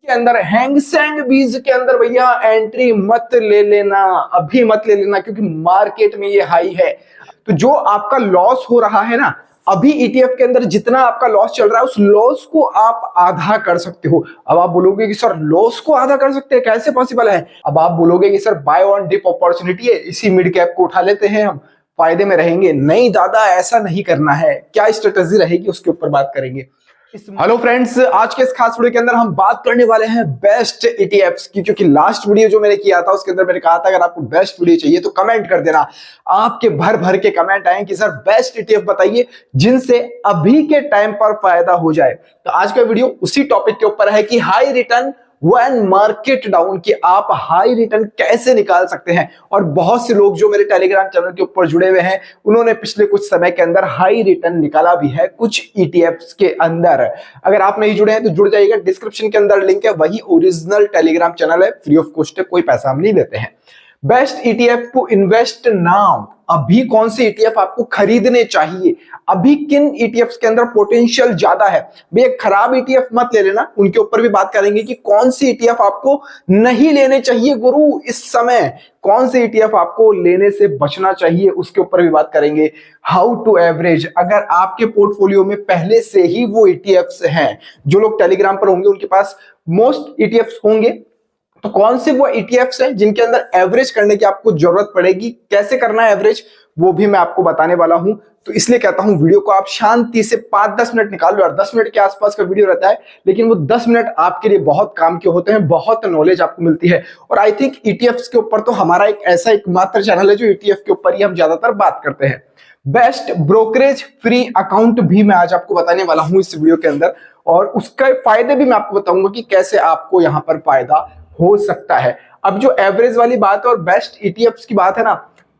के अंदर हैंगसेंग बीज के अंदर भैया एंट्री मत ले लेना, अभी मत ले लेना, क्योंकि मार्केट में ये हाई है। तो जो आपका लॉस हो रहा है ना अभी ईटीएफ के अंदर, जितना आपका लॉस चल रहा है उस लॉस को आप आधा कर सकते हो। अब आप बोलोगे कि सर लॉस को आधा कर सकते हैं, कैसे पॉसिबल है? अब आप बोलोगे कि sir buy on dip opportunity है, इसी मिड कैप को उठा लेते हैं, हम फायदे में रहेंगे। नहीं दादा, ऐसा नहीं करना है। क्या स्ट्रेटेजी रहेगी उसके ऊपर बात करेंगे। हेलो फ्रेंड्स, आज के इस खास वीडियो के अंदर हम बात करने वाले हैं बेस्ट ईटीएफ्स की, क्योंकि लास्ट वीडियो जो मैंने किया था उसके अंदर मैंने कहा था अगर आपको बेस्ट वीडियो चाहिए तो कमेंट कर देना। आपके भर भर के कमेंट आए कि सर बेस्ट ईटीएफ बताइए जिनसे अभी के टाइम पर फायदा हो जाए। तो आज का वीडियो उसी टॉपिक के ऊपर है कि high return when market down, कि आप हाई रिटर्न कैसे निकाल सकते हैं। और बहुत से लोग जो मेरे टेलीग्राम चैनल के ऊपर जुड़े हुए हैं उन्होंने पिछले कुछ समय के अंदर हाई रिटर्न निकाला भी है कुछ ईटीएफ्स के अंदर। अगर आप नहीं जुड़े हैं तो जुड़ जाइएगा, डिस्क्रिप्शन के अंदर लिंक है, वही ओरिजिनल टेलीग्राम चैनल है, फ्री ऑफ कॉस्ट है, कोई पैसा हम नहीं लेते हैं। Best ETF to invest now, अभी कौन से ईटीएफ आपको खरीदने चाहिए, अभी किन ईटीएफ के अंदर पोटेंशियल ज्यादा है। भैया खराब ईटीएफ मत ले लेना, उनके ऊपर भी बात करेंगे कि कौन सी ईटीएफ आपको नहीं लेने चाहिए गुरु इस समय, कौन से ईटीएफ आपको लेने से बचना चाहिए उसके ऊपर भी बात करेंगे। हाउ टू एवरेज, अगर आपके पोर्टफोलियो में पहले से ही वो ईटीएफ्स हैं, जो लोग टेलीग्राम पर होंगे उनके पास मोस्ट ईटीएफ्स होंगे, तो कौन से वो ईटीएफ्स हैं जिनके अंदर एवरेज करने की आपको जरूरत पड़ेगी, कैसे करना है एवरेज वो भी मैं आपको बताने वाला हूं। तो इसलिए कहता हूं वीडियो को आप शांति से 5-10 मिनट निकाल लो, और 10 मिनट के आसपास का वीडियो रहता है, लेकिन वो 10 मिनट आपके लिए बहुत काम के होते हैं, बहुत नॉलेज आपको मिलती है। और आई थिंक ईटीएफ्स के ऊपर तो हमारा एक ऐसा एकमात्र चैनल है जो ईटीएफ के ऊपर ही हम ज्यादातर बात करते हैं। बेस्ट ब्रोकरेज फ्री अकाउंट भी मैं आज आपको बताने वाला हूं इस वीडियो के अंदर, और उसके फायदे भी मैं आपको बताऊंगा कि कैसे आपको यहां पर फायदा हो सकता है। अब जो एवरेज वाली बात है और बेस्ट ईटीएफ्स की बात है ना,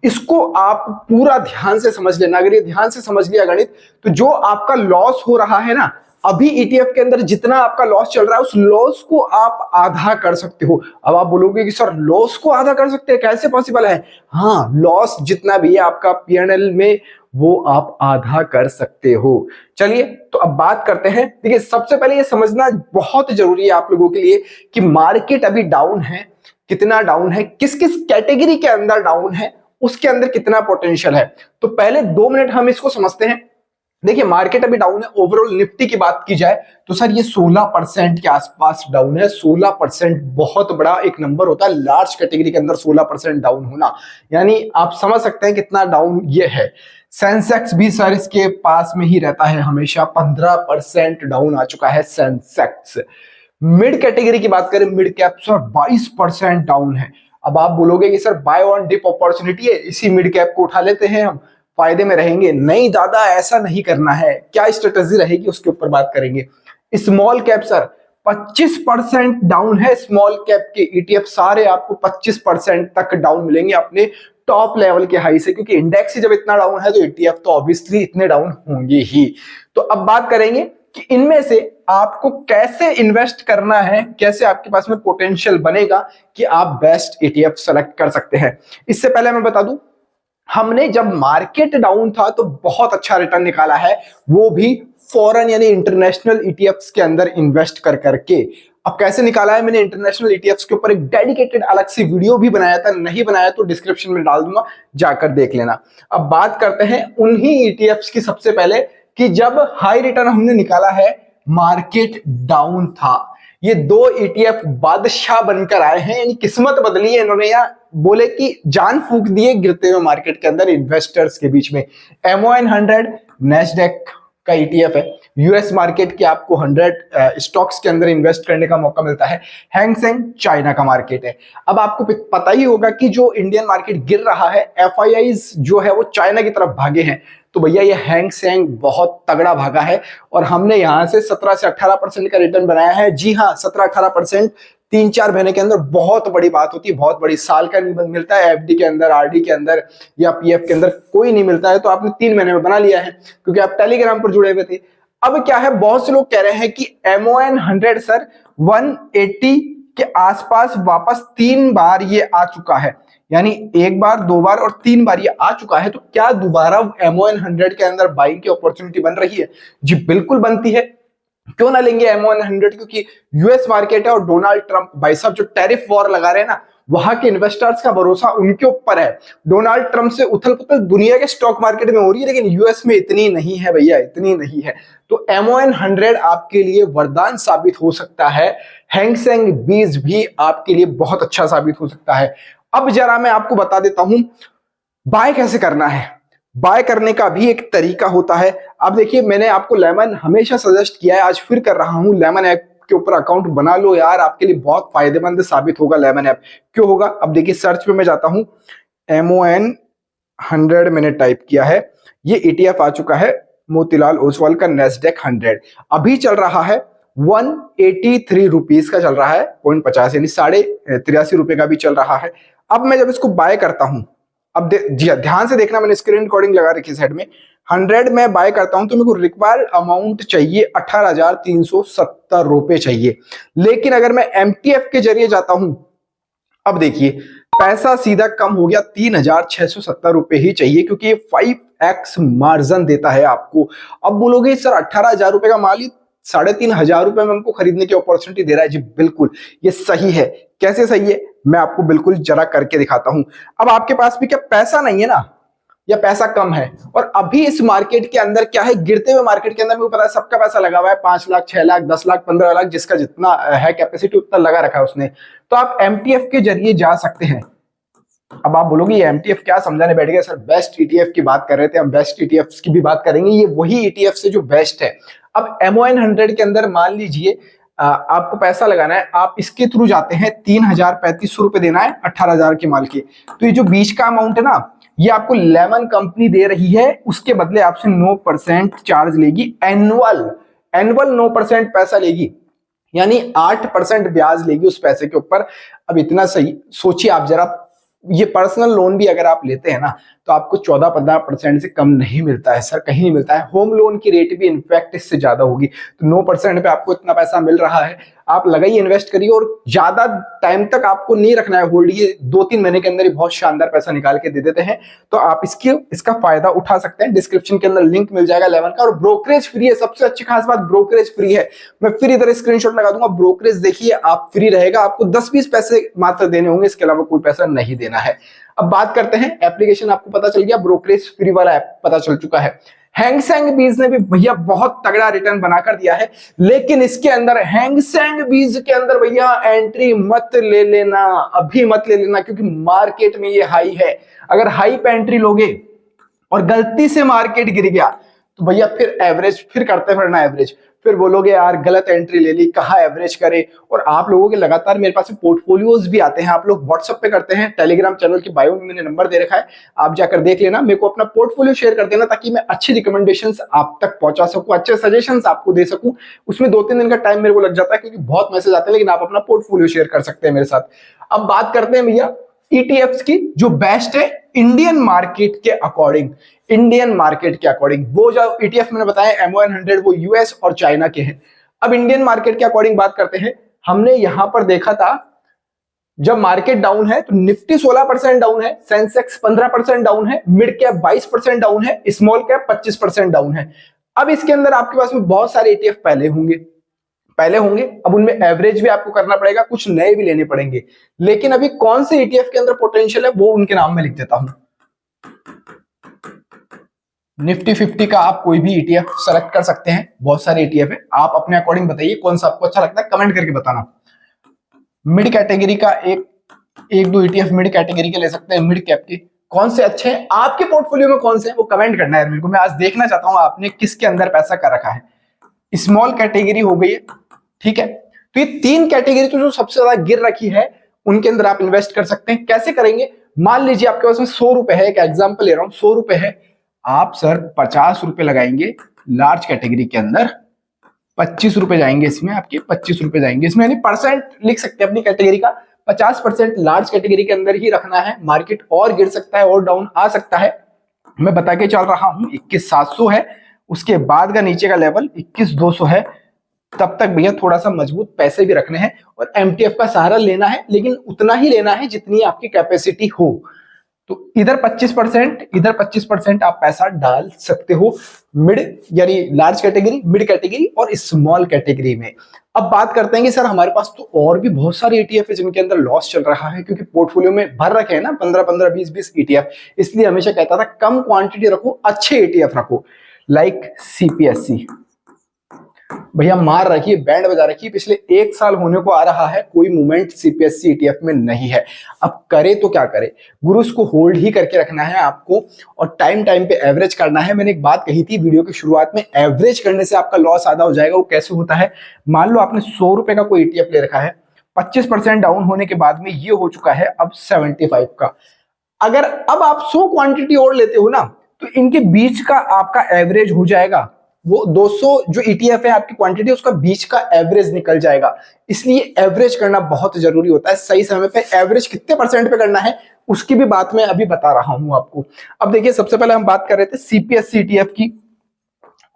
इसको आप पूरा ध्यान से समझ लेना। अगर ये ध्यान से समझ लिया गणित, तो जो आपका लॉस हो रहा है ना अभी ईटीएफ के अंदर, जितना आपका लॉस चल रहा है उस लॉस को आप आधा कर सकते हो। अब आप बोलोगे कि सर लॉस को आधा कर सकते हैं, कैसे पॉसिबल है? हाँ, लॉस जितना भी है आपका पीएनएल में वो आप आधा कर सकते हो। चलिए तो अब बात करते हैं। देखिए सबसे पहले ये समझना बहुत जरूरी है आप लोगों के लिए कि मार्केट अभी डाउन है, कितना डाउन है, किस किस कैटेगरी के अंदर डाउन है, उसके अंदर कितना पोटेंशियल है। तो पहले 2 मिनट हम इसको समझते हैं। देखिए मार्केट अभी डाउन है। ओवरऑल निफ्टी की बात की जाए तो सर ये 16% के आसपास डाउन है। 16% बहुत बड़ा एक नंबर होता है लार्ज कैटेगरी के अंदर, 16% डाउन होना, यानी आप समझ सकते हैं कितना डाउन ये है। सेंसेक्स भी सर इसके पास में ही रहता है हमेशा, 15% डाउन आ चुका है सेंसेक्स। मिड कैटेगरी की बात करें, मिड कैप सर 22% डाउन है। अब आप बोलोगे कि sir buy on dip opportunity है, इसी मिड कैप को उठा लेते हैं, हम फायदे में रहेंगे। नहीं दादा, ऐसा नहीं करना है। क्या स्ट्रेटेजी रहेगी उसके ऊपर बात करेंगे। स्मॉल कैप सर 25% डाउन है। स्मॉल कैप के ईटीएफ सारे आपको 25% तक डाउन मिलेंगे अपने टॉप लेवल के हाई से, क्योंकि इंडेक्स ही जब इतना डाउन है तो ईटीएफ तो ऑब्वियसली इतने डाउन होंगे ही। तो अब बात करेंगे कि इनमें से आपको कैसे इन्वेस्ट करना है, कैसे आपके पास में पोटेंशियल बनेगा कि आप बेस्ट ईटीएफ सेलेक्ट कर सकते हैं। इससे पहले मैं बता दूं, हमने जब मार्केट डाउन था तो बहुत अच्छा रिटर्न निकाला है, वो भी फॉरेन यानी इंटरनेशनल ईटीएफ्स के अंदर इन्वेस्ट कर करके। अब कैसे निकाला है, मैंने इंटरनेशनल ईटीएफ्स के ऊपर एक डेडिकेटेड अलग से वीडियो भी बनाया था, नहीं बनाया तो डिस्क्रिप्शन में डाल दूंगा, जाकर देख लेना। अब बात करते हैं उन्हीं ईटीएफ्स की सबसे पहले कि जब हाई रिटर्न हमने निकाला है मार्केट डाउन था। ये 2 ईटीएफ बादशाह बनकर आए हैं, यानी किस्मत बदली है इन्होंने, या बोले कि जान फूंक दिए गिरते हुए मार्केट के अंदर इन्वेस्टर्स के बीच में। MON100 नैस्डैक का ईटीएफ है, यूएस मार्केट के आपको 100 स्टॉक्स के अंदर इन्वेस्ट करने का मौका मिलता है। हैंगसेंग चाइना का मार्केट है। अब आपको पता ही होगा कि जो इंडियन मार्केट गिर रहा है, FIIs जो है वो चाइना की तरफ भागे हैं, तो भैया ये हैंगसेंग बहुत तगड़ा भागा है और हमने यहां से 17 से 18% का रिटर्न बनाया है। जी हाँ, 17-18% 3-4 महीने के अंदर बहुत बड़ी बात होती है, बहुत बड़ी। साल का नहीं मिलता है एफडी के अंदर, आरडी के अंदर या पीएफ के अंदर कोई नहीं मिलता है, तो आपने 3 महीने में बना लिया है क्योंकि आप टेलीग्राम पर जुड़े हुए थे। अब क्या है, बहुत से लोग कह रहे हैं कि MON100 सर 180 के आसपास वापस 3 बार ये आ चुका है, यानी 1 बार 2 बार और 3 बार ये आ चुका है, तो क्या दोबारा MON100 के अंदर बाइंग की अपॉर्चुनिटी बन रही है? जी बिल्कुल बनती है। क्यों ना लेंगे MON 100? क्योंकि यूएस मार्केट है और डोनाल्ड ट्रंप भाई साहब जो टैरिफ वॉर लगा रहे हैं ना, वहां के इन्वेस्टर्स का भरोसा उनके ऊपर है। डोनाल्ड ट्रंप से उथल पुथल दुनिया के स्टॉक मार्केट में हो रही है, लेकिन यूएस में इतनी नहीं है भैया, इतनी नहीं है। तो MON 100 आपके लिए वरदान साबित हो सकता है। हैंग सेंग बीज भी आपके लिए बहुत अच्छा साबित हो सकता है। अब जरा मैं आपको बता देता हूं बाय कैसे करना है। बाय करने का भी एक तरीका होता है। अब देखिए, मैंने आपको लेमन हमेशा सजेस्ट किया है, आज फिर कर रहा हूं। लेमन ऐप के ऊपर अकाउंट बना लो यार, आपके लिए बहुत फायदेमंद साबित होगा लेमन ऐप। क्यों होगा? अब देखिए, सर्च पे मैं जाता हूं, MON 100 मैंने टाइप किया है, ये ETF आ चुका है मोतीलाल ओसवाल का नेस्डेक 100। अभी चल रहा है 183 रुपीज का चल रहा है, 0.50 यानी 83.5 रुपए का भी चल रहा है। अब मैं जब इसको बाय करता हूं, अब जी ध्यान से देखना, मैंने स्क्रीन रिकॉर्डिंग लगा रखी है साइड में। 100 में बाय करता हूं तो मेरे को रिक्वायर्ड अमाउंट चाहिए 18,370 रुपए चाहिए। लेकिन अगर मैं MTF के जरिए जाता हूं, अब देखिए पैसा सीधा कम हो गया, 3,670 रुपए ही चाहिए, क्योंकि ये 5x मार्जिन देता है आपको। अब बोलोगे सर 18,000 रुपए का माल ही 3,500 रुपए में हमको खरीदने की अपॉर्चुनिटी दे रहा है। जी बिल्कुल, ये सही है। कैसे सही है, मैं आपको बिल्कुल जरा करके दिखाता हूं। अब आपके पास भी क्या पैसा नहीं है ना, या पैसा कम है, और अभी इस मार्केट के अंदर क्या है, गिरते हुए मार्केट के अंदर मेरे को पता है सबका पैसा लगा हुआ है, 5 लाख, 6 लाख, 10 लाख, 15 लाख, जिसका जितना है कैपेसिटी उतना लगा रखा है उसने। तो आप MTF के जरिए जा सकते हैं। अब आप बोलोगे ये MTF क्या समझाने बैठ गए सर, बेस्ट ETF की बात कर रहे थे, हम बेस्ट ETFs की भी बात करेंगे। ये वही ETF है जो बेस्ट है। अब MON 100 के अंदर मान लीजिए आपको पैसा लगाना है, आप इसके थ्रू जाते हैं, 3,035 रुपए देना है 18,000 के माल के। तो ये जो बीच का अमाउंट है ना, ये आपको लेमन कंपनी दे रही है, उसके बदले आपसे 9% चार्ज लेगी, एनुअल 9% पैसा लेगी, यानी 8% ब्याज लेगी उस पैसे के ऊपर। अब इतना सही सोचिए आप जरा, ये पर्सनल लोन भी अगर आप लेते हैं ना, तो आपको 14-15% से कम नहीं मिलता है सर, कहीं नहीं मिलता है। होम लोन की रेट भी इनफैक्ट इससे ज्यादा होगी। तो 9% पे आपको इतना पैसा मिल रहा है, आप लगाइए, इन्वेस्ट करिए, और ज्यादा टाइम तक आपको नहीं रखना है होल्ड, ये 2-3 महीने के अंदर ही बहुत शानदार पैसा निकाल के दे देते हैं। तो आप इसका फायदा उठा सकते हैं। डिस्क्रिप्शन के अंदर लिंक मिल जाएगा लेमन का, और ब्रोकरेज फ्री है। सबसे अच्छी खास बात, ब्रोकरेज फ्री है। मैं फिर इधर स्क्रीनशॉट लगा दूंगा, ब्रोकरेज देखिए आप, फ्री रहेगा, आपको 10-20 पैसे मात्र देने होंगे, इसके अलावा कोई पैसा नहीं देना है। अब बात करते हैं एप्लीकेशन, आपको पता चल गया, ब्रोकरेज फ्री वाला ऐप पता चल चुका है। हैंग सेंग बीज ने भी भैया बहुत तगड़ा रिटर्न बनाकर दिया है, लेकिन इसके अंदर हैंग सेंग बीज के अंदर भैया एंट्री मत ले लेना, अभी मत ले लेना, क्योंकि मार्केट में ये हाई है। अगर हाई पे एंट्री लोगे और गलती से मार्केट गिर गया, तो भैया फिर एवरेज, फिर करते फिरना एवरेज, फिर बोलोगे यार गलत एंट्री ले ली, कहाँ एवरेज करे। और आप लोगों के लगातार मेरे पास पोर्टफोलियोज भी आते हैं, आप लोग व्हाट्सएप पे करते हैं, टेलीग्राम चैनल की बायो में मैंने नंबर दे रखा है, आप जाकर देख लेना, मेरे को अपना पोर्टफोलियो शेयर कर देना, ताकि मैं अच्छी रिकमेंडेशंस आप तक पहुंचा सकूं, अच्छे सजेशंस आपको दे सकूं। उसमें 2-3 दिन का टाइम मेरे को लग जाता है, क्योंकि बहुत मैसेज आते हैं, लेकिन आप अपना पोर्टफोलियो शेयर कर सकते हैं मेरे साथ। अब बात करते हैं भैया ETFs की, जो बेस्ट है इंडियन मार्केट के अकॉर्डिंग। इंडियन मार्केट के अकॉर्डिंग वो जो ETF मैंने बताया MON 100, वो US और चाइना के हैं। अब इंडियन मार्केट के अकॉर्डिंग बात करते हैं। हमने यहां पर देखा था, जब मार्केट डाउन है तो निफ्टी 16% डाउन है, सेंसेक्स 15% डाउन है, मिड कैप 22% डाउन है, स्मॉल कैप 25% डाउन है। अब इसके अंदर आपके पास में बहुत सारे ETF पहले होंगे, अब उनमें एवरेज भी आपको करना पड़ेगा, कुछ नए भी लेने पड़ेंगे। लेकिन अभी कौन से ETF के अंदर पोटेंशियल है, वो उनके नाम में लिख देता हूं। निफ्टी 50 का आप कोई भी ETF सेलेक्ट कर सकते हैं, बहुत सारे ETF है, आप अपने अकॉर्डिंग बताइए कौन सा आपको अच्छा लगता है, कमेंट करके बताना। मिड कैटेगरी का एक दो ETF मिड कैटेगरी के ले सकते हैं, मिड कैप के कौन से अच्छे हैं, आपके पोर्टफोलियो में कौन से हैं, वो कमेंट करना है मेरे को। मैं आज देखना चाहता हूं आपने किसके अंदर पैसा कर रखा है। स्मॉल कैटेगरी हो गई है, ठीक है। तो ये 3 कैटेगरी तो जो सबसे ज्यादा गिर रखी है, उनके अंदर आप इन्वेस्ट कर सकते हैं। कैसे करेंगे, मान लीजिए आपके पास में 100 रुपए है, एक एग्जांपल ले रहा हूं, 100 रुपए है, आप सर 50 रुपए लगाएंगे लार्ज कैटेगरी के अंदर, 25 रुपए जाएंगे इसमें, आपके 25 रुपए जाएंगे इसमें, यानी परसेंट लिख सकते हैं अपनी कैटेगरी का। 50% लार्ज कैटेगरी के अंदर ही रखना है। मार्केट और गिर सकता है और डाउन आ सकता है, मैं बता के चल रहा हूं। 21,700 है, उसके बाद का नीचे का लेवल 21,200 है। तब तक भैया थोड़ा सा मजबूत पैसे भी रखने हैं और MTF का सहारा लेना है, लेकिन उतना ही लेना है जितनी आपकी कैपेसिटी हो। तो इधर 25%, इधर 25% आप पैसा डाल सकते हो मिड यानी लार्ज कैटेगरी, मिड कैटेगरी और स्मॉल कैटेगरी में। अब बात करते हैं कि सर हमारे पास तो और भी बहुत सारे ETF है जिनके अंदर लॉस चल रहा है, क्योंकि पोर्टफोलियो में भर रखे हैं ना 15-15, 20-20 ETF, इसलिए हमेशा कहता था कम क्वांटिटी रखो, अच्छे ETF रखो। लाइक CPSE भैया मार रखी है, बैंड बजा रखी है, पिछले 1 साल होने को आ रहा है, कोई मूवमेंट CPSE ETF में नहीं है। अब करे तो क्या करे गुरु, उसको होल्ड ही करके रखना है आपको और टाइम टाइम पे एवरेज करना है। मैंने एक बात कही थी वीडियो की शुरुआत में, एवरेज करने से आपका लॉस आधा हो जाएगा। वो कैसे होता है, मान लो आपने 100 रुपए का कोई ETF ले रखा है, 25% डाउन होने के बाद में ये हो चुका है अब 75 का। अगर अब आप 100 क्वांटिटी और लेते हो ना, तो इनके बीच का आपका एवरेज हो जाएगा, वो 200 जो ETF है आपकी क्वांटिटी, उसका बीच का एवरेज निकल जाएगा। इसलिए एवरेज करना बहुत जरूरी होता है। सही समय पे एवरेज कितने परसेंट पे करना है उसकी भी बात मैं अभी बता रहा हूं आपको। अब देखिए, सबसे पहले हम बात कर रहे थे CPSE ETF की।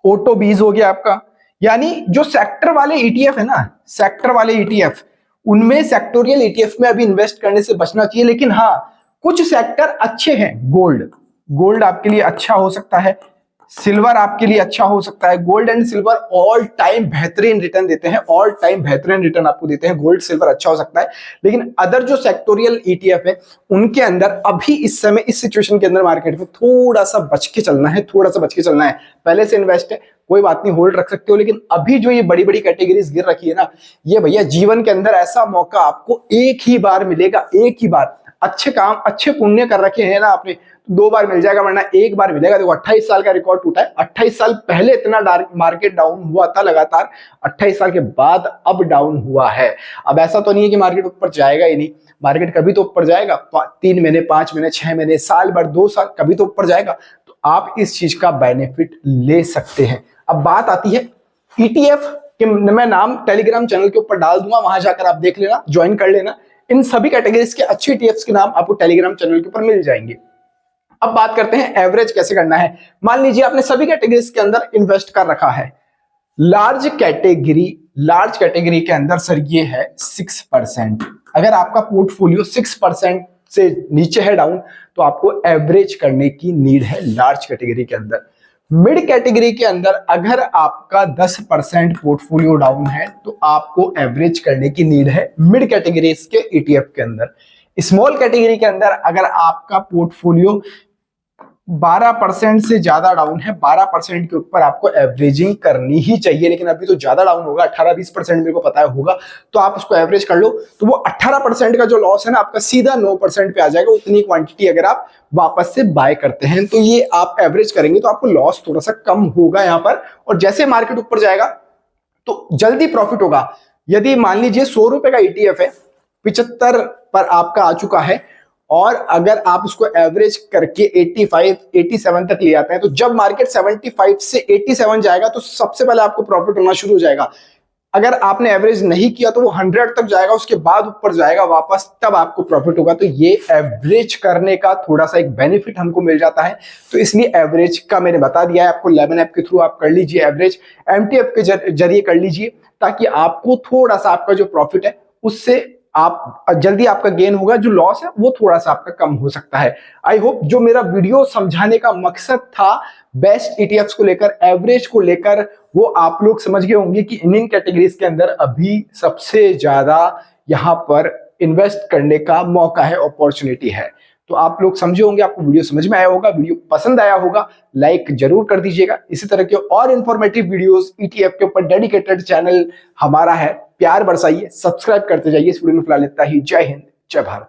ऑटो बीज हो गया आपका, यानी जो सेक्टर वाले ETF है ना, सेक्टर वाले ETF, उनमें सेक्टोरियल ETF में अभी इन्वेस्ट करने से बचना चाहिए। लेकिन हाँ, कुछ सेक्टर अच्छे हैं। गोल्ड आपके लिए अच्छा हो सकता है, सिल्वर आपके लिए अच्छा हो सकता है। Gold and silver all time बेहतरीन रिटर्न देते हैं, ऑल टाइम बेहतरीन रिटर्न आपको देते हैं। गोल्ड सिल्वर अच्छा हो सकता है, लेकिन अदर जो सेक्टोरियल ETF है उनके अंदर अभी इस समय इस सिचुएशन के अंदर मार्केट में थोड़ा सा बच के चलना है, थोड़ा सा बच के चलना है। पहले से इन्वेस्ट है कोई बात नहीं, होल्ड रख सकते हो, लेकिन अभी जो ये बड़ी बड़ी कैटेगरीज गिर रखी है ना, ये भैया जीवन के अंदर ऐसा मौका आपको एक ही बार मिलेगा, एक ही बार। अच्छे काम, अच्छे पुण्य कर रखे हैं ना आपने, 2 बार मिल जाएगा, वरना एक बार मिलेगा। देखो 28 साल का रिकॉर्ड टूटा है। 28 साल पहले इतना मार्केट डाउन हुआ था लगातार, 28 साल के बाद अब डाउन हुआ है। अब ऐसा तो नहीं है कि मार्केट ऊपर जाएगा ही नहीं, मार्केट कभी तो ऊपर जाएगा, 3 महीने, 5 महीने, 6 महीने, साल भर, 2 साल, कभी तो ऊपर जाएगा। तो आप इस चीज का बेनिफिट ले सकते हैं। अब बात आती है ETF के, मैं नाम टेलीग्राम चैनल के ऊपर डाल दूंगा, वहां जाकर आप देख लेना, ज्वाइन कर लेना। इन सभी कैटेगरीज के अच्छे ETFs के नाम आपको टेलीग्राम चैनल के ऊपर मिल जाएंगे। अब बात करते हैं एवरेज कैसे करना है। मान लीजिए आपने सभी कैटेगरीज के अंदर इन्वेस्ट कर रखा है। लार्ज कैटेगरी के अंदर सर ये है 6%। अगर आपका पोर्टफोलियो 6% से नीचे है डाउन, तो आपको एवरेज करने की नीड है लार्ज कैटेगरी के अंदर। मिड कैटेगरी के अंदर अगर आपका 10% पोर्टफोलियो डाउन है, तो आपको एवरेज करने की नीड है मिड कैटेगरी के ETF के अंदर। स्मॉल कैटेगरी के अंदर अगर आपका पोर्टफोलियो 12% से ज्यादा डाउन है, 12% के ऊपर आपको एवरेजिंग करनी ही चाहिए, लेकिन अभी तो ज्यादा डाउन होगा, 18-20% मेरे को पता है होगा, तो आप उसको एवरेज कर लो, तो वो 18% का जो लॉस है ना आपका सीधा 9% पे आ जाएगा। उतनी क्वांटिटी अगर आप वापस से बाय करते हैं, तो ये आप एवरेज करेंगे तो आपको लॉस थोड़ा सा कम होगा यहाँ पर। और जैसे मार्केट ऊपर जाएगा तो जल्दी प्रॉफिट होगा। यदि मान लीजिए 100 रुपए का ETF है, 75 पर आपका आ चुका है, और अगर आप उसको एवरेज करके 85, 87 तक ले आते हैं, तो जब मार्केट 75 से 87 जाएगा तो सबसे पहले आपको प्रॉफिट होना शुरू हो जाएगा। अगर आपने एवरेज नहीं किया तो वो 100 तक जाएगा, उसके बाद ऊपर जाएगा वापस, तब आपको प्रॉफिट होगा। तो ये एवरेज करने का थोड़ा सा एक बेनिफिट हमको मिल जाता है, तो इसलिए एवरेज का मैंने बता दिया है आपको। 11 ऐप के थ्रू आप कर लीजिए एवरेज, MTF के जरिए कर लीजिए, ताकि आपको थोड़ा सा आपका जो प्रॉफिट है उससे आप जल्दी आपका गेन होगा, जो लॉस है वो थोड़ा सा आपका कम हो सकता है। आई होप जो मेरा वीडियो समझाने का मकसद था बेस्ट ETFs को लेकर, एवरेज को लेकर, वो आप लोग समझ गए होंगे कि इन कैटेगरीज के अंदर अभी सबसे ज्यादा यहाँ पर इन्वेस्ट करने का मौका है, अपॉर्चुनिटी है। तो आप लोग समझे होंगे, आपको वीडियो समझ में आया होगा, वीडियो पसंद आया होगा, लाइक जरूर कर दीजिएगा। इसी तरह के और इंफॉर्मेटिव वीडियोस ETF के ऊपर डेडिकेटेड चैनल हमारा है, प्यार बरसाइए, सब्सक्राइब करते जाइए। इस वीडियो में फिलहाल इतना ही। जय हिंद, जय भारत।